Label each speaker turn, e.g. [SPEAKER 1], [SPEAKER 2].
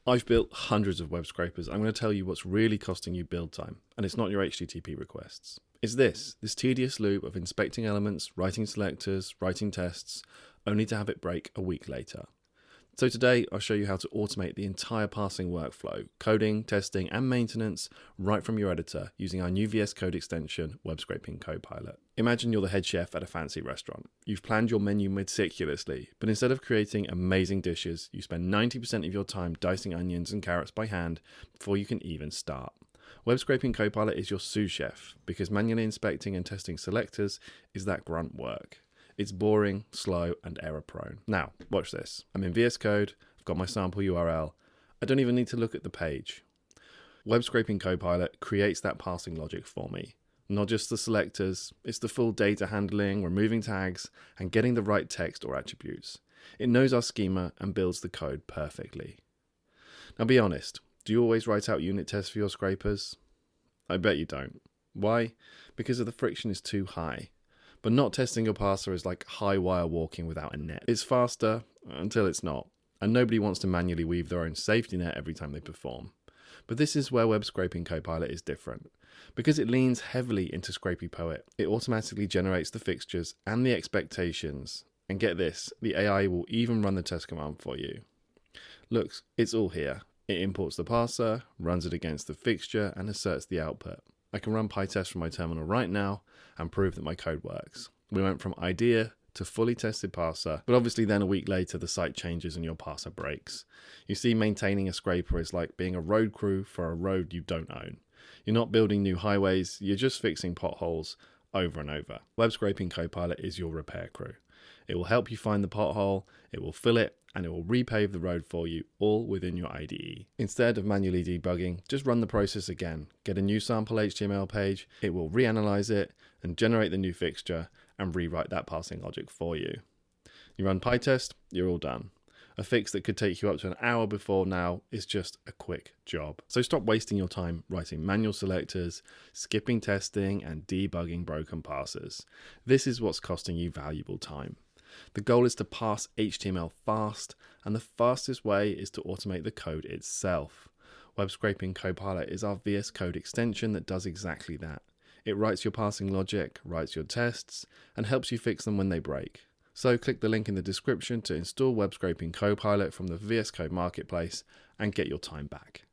[SPEAKER 1] I've built hundreds of web scrapers. I'm going to tell you what's really costing you build time, and it's not your HTTP requests. It's this tedious loop of inspecting elements, writing selectors, writing tests, only to have it break a week later. So today I'll show you how to automate the entire parsing workflow, coding, testing, and maintenance right from your editor using our new VS Code extension, Web Scraping Copilot. Imagine you're the head chef at a fancy restaurant. You've planned your menu meticulously, but instead of creating amazing dishes, you spend 90% of your time dicing onions and carrots by hand before you can even start. Web Scraping Copilot is your sous chef because manually inspecting and testing selectors is that grunt work. It's boring, slow, and error-prone. Now, watch this. I'm in VS Code, I've got my sample URL. I don't even need to look at the page. Web Scraping Copilot creates that parsing logic for me. Not just the selectors, it's the full data handling, removing tags, and getting the right text or attributes. It knows our schema and builds the code perfectly. Now be honest, do you always write out unit tests for your scrapers? I bet you don't. Why? Because the friction is too high. But not testing your parser is like high wire walking without a net. It's faster until it's not, and nobody wants to manually weave their own safety net every time they perform. But this is where Web Scraping Copilot is different. Because it leans heavily into Scrapy Poet, it automatically generates the fixtures and the expectations. And get this, the AI will even run the test command for you. Look, it's all here. It imports the parser, runs it against the fixture, and asserts the output. I can run PyTest from my terminal right now and prove that my code works. We went from idea to fully tested parser, but obviously then a week later the site changes and your parser breaks. You see, maintaining a scraper is like being a road crew for a road you don't own. You're not building new highways, you're just fixing potholes over and over. Web Scraping Copilot is your repair crew. It will help you find the pothole, it will fill it, and it will repave the road for you, all within your IDE. Instead of manually debugging, just run the process again. Get a new sample HTML page, it will reanalyze it and generate the new fixture and rewrite that parsing logic for you. You run PyTest, you're all done. A fix that could take you up to an hour before now is just a quick job. So stop wasting your time writing manual selectors, skipping testing, and debugging broken parsers. This is what's costing you valuable time. The goal is to parse HTML fast, and the fastest way is to automate the code itself. Web Scraping Copilot is our VS Code extension that does exactly that. It writes your parsing logic, writes your tests, and helps you fix them when they break. So click the link in the description to install Web Scraping Copilot from the VS Code Marketplace and get your time back.